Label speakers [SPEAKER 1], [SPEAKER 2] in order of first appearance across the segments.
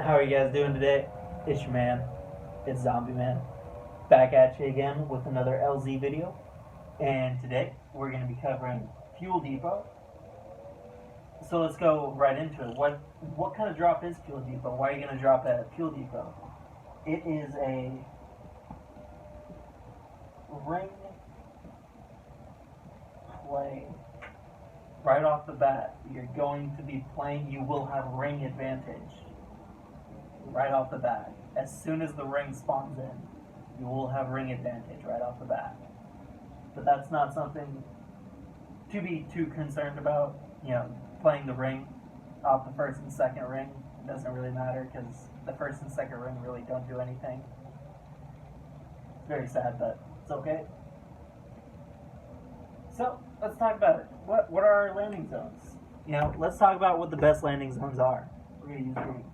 [SPEAKER 1] How are you guys doing today? It's your man, it's Zombie Man, back at you again with another LZ video. And today we're going to be covering Fuel Depot. So let's go right into it. What kind of drop is Fuel Depot? Why are you going to drop at Fuel Depot? It is a ring play. Right off the bat, you're going to be playing. You will have ring advantage. Right off the bat. As soon as the ring spawns in, you will have ring advantage right off the bat. But that's not something to be too concerned about. Playing the ring off the first and second ring doesn't really matter because the first and second ring really don't do anything. It's very sad, but it's okay. So let's talk about it. What are our landing zones? Let's talk about what the best landing zones are. We're gonna use green.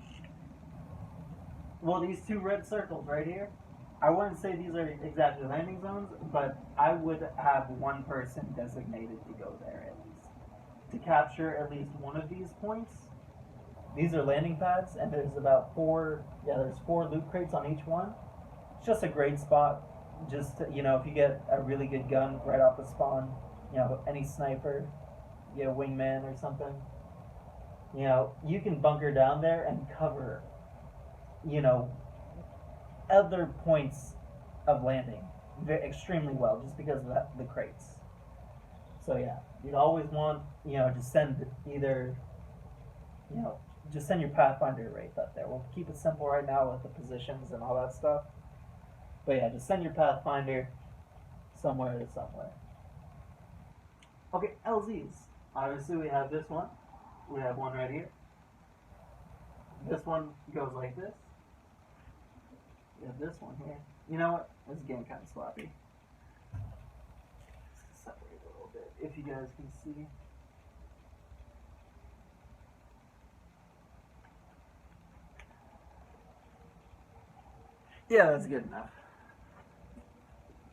[SPEAKER 1] Well, these two red circles right here, I wouldn't say these are exactly landing zones, but I would have one person designated to go there at least. To capture at least one of these points. These are landing pads, and there's about there's four loot crates on each one. It's just a great spot. Just to, if you get a really good gun right off the spawn, any sniper, wingman or something, you can bunker down there and cover other points of landing extremely well just because of the crates. So yeah, you'd always want, just send just send your Pathfinder right up there. We'll keep it simple right now with the positions and all that stuff. But yeah, just send your Pathfinder somewhere to somewhere. Okay, LZs. Obviously we have this one. We have one right here. This one goes like this. We have this one here. You know what? This is getting kind of sloppy. Let's separate a little bit if you guys can see. Yeah, that's good enough.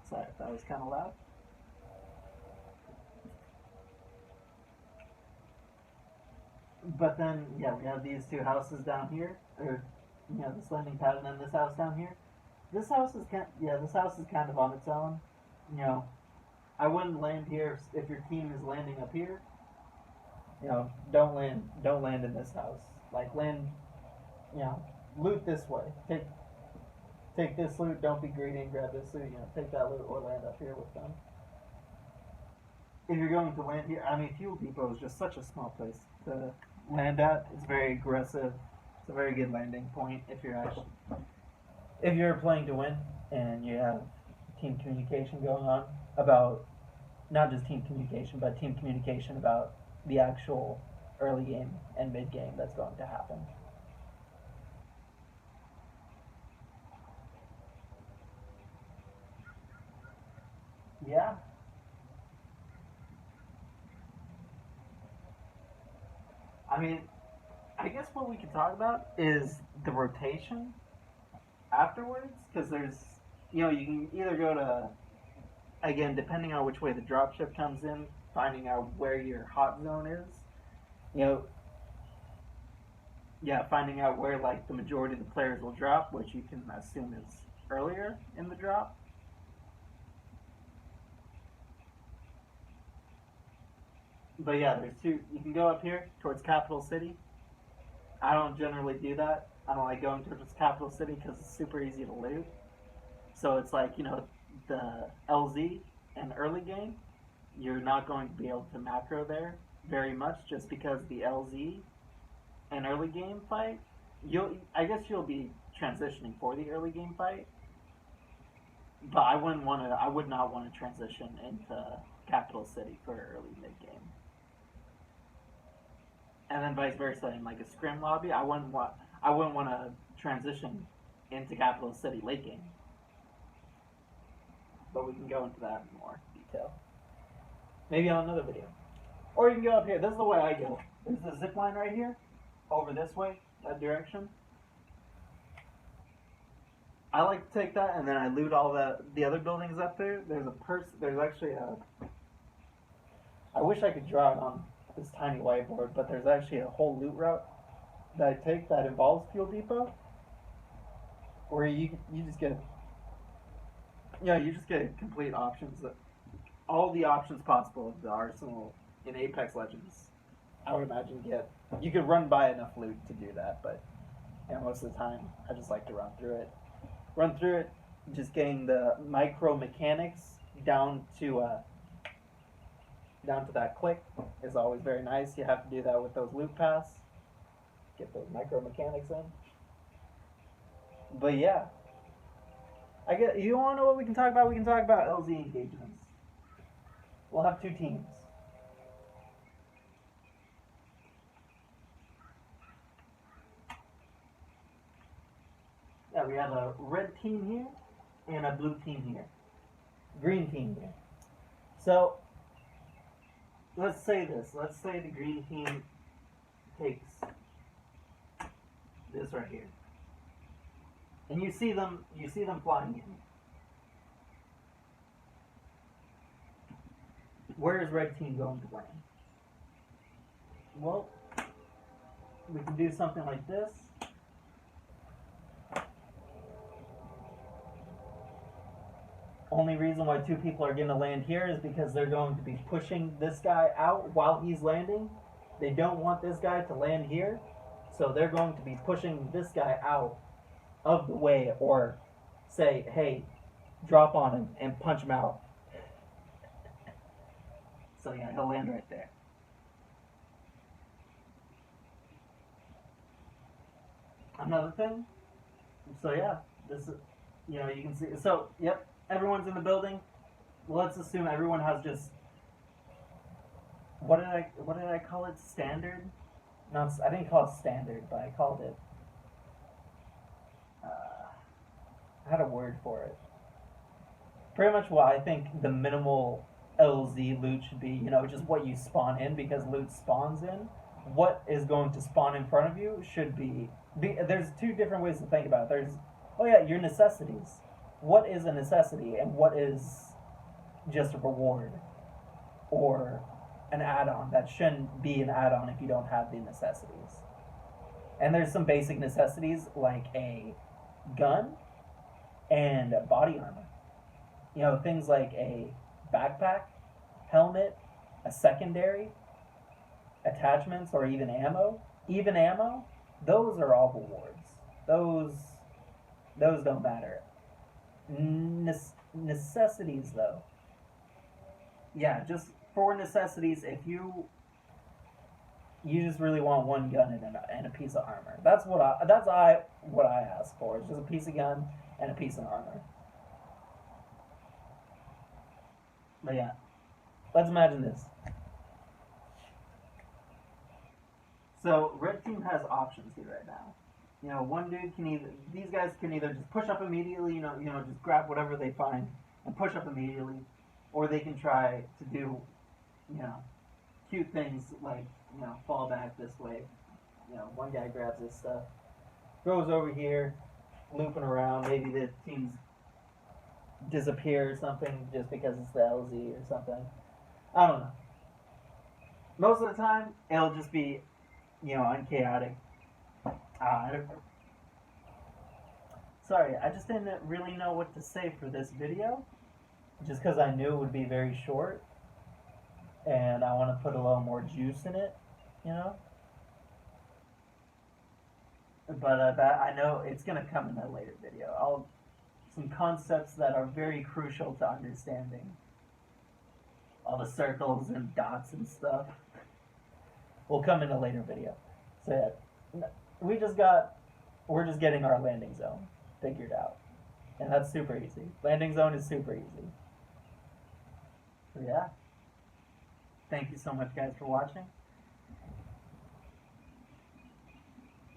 [SPEAKER 1] Sorry if that was kind of loud. But then, yeah, we have these two houses down here, or this landing pad, and then this house down here. This house is kind of on its own. I wouldn't land here if your team is landing up here. Don't land in this house. Like land, loot this way. Take this loot. Don't be greedy and grab this loot. Take that loot or land up here with them. If you're going to land here, Fuel Depot is just such a small place to land at. It's very aggressive. It's a very good landing point if you're playing to win and you have team communication going on about not just team communication, but team communication about the actual early game and mid game that's going to happen. Yeah. I guess what we could talk about is the rotation afterwards, because you can either go to, again, depending on which way the dropship comes in, finding out where your hot zone is, finding out where, like, the majority of the players will drop, which you can assume is earlier in the drop. But yeah, there's two. You can go up here towards Capital City. I don't generally do that. I don't like going towards Capital City because it's super easy to loot. So it's like, the LZ and early game, you're not going to be able to macro there very much just because the LZ and early game fight, I guess you'll be transitioning for the early game fight. But I would not want to transition into Capital City for early mid game. And then vice versa in like a scrim lobby, I wouldn't want to transition into Capital City late game. But we can go into that in more detail. Maybe on another video. Or you can go up here. This is the way I go. There's the zip line right here. Over this way, that direction. I like to take that and then I loot all the other buildings up there. There's actually a... I wish I could draw it on this tiny whiteboard, but there's actually a whole loot route that I take that involves Fuel Depot, where you just get you just get complete options, all the options possible of the arsenal in Apex Legends. I would imagine you could run by enough loot to do that, but most of the time I just like to run through it, just getting the micro mechanics down to that click is always very nice. You have to do that with those loot pass, get those micro mechanics in. But yeah, you want to know what we can talk about? We can talk about LZ engagements. We'll have 2 teams. Yeah, we have a red team here and a blue team here. Green team here. So, let's say this. Let's say the green team takes this right here. And you see them flying in. Where is red team going to land? Well, we can do something like this. Only reason why 2 people are going to land here is because they're going to be pushing this guy out while he's landing. They don't want this guy to land here, so they're going to be pushing this guy out of the way, or say, hey, drop on him and punch him out. So yeah, he'll land right there. Another thing, so yeah, this is, you can see, so yep, everyone's in the building. Let's assume everyone has just, what did I call it? Standard? No, I didn't call it standard, but I called it, I had a word for it. Pretty much what I think the minimal LZ loot should be, just what you spawn in, because loot spawns in. What is going to spawn in front of you should be there's 2 different ways to think about it. There's, your necessities. What is a necessity and what is just a reward or an add-on that shouldn't be an add-on if you don't have the necessities. And there's some basic necessities like a gun and body armor. Things like a backpack, helmet, a secondary, attachments, or even ammo. Even ammo, those are all rewards. Those don't matter. Necessities, though. Yeah, just for necessities, if you just really want one gun and a piece of armor. That's what I ask for. It's just a piece of gun and a piece of armor. But yeah, let's imagine this. So red team has options here right now. One dude these guys can either just push up immediately, just grab whatever they find and push up immediately, or they can try to do, cute things like, fall back this way. One guy grabs this stuff, goes over here, looping around. Maybe the teams disappear or something just because it's the LZ or something. I don't know. Most of the time, it'll just be, unchaotic. Sorry, I just didn't really know what to say for this video, just because I knew it would be very short, and I want to put a little more juice in it, But that, I know it's going to come in a later video. Some concepts that are very crucial to understanding. All the circles and dots and stuff will come in a later video. So yeah, we're just getting our landing zone figured out. And that's super easy. Landing zone is super easy. So yeah. Thank you so much, guys, for watching.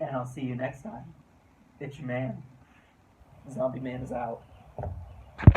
[SPEAKER 1] And I'll see you next time. It's your man. Zombie Man is out.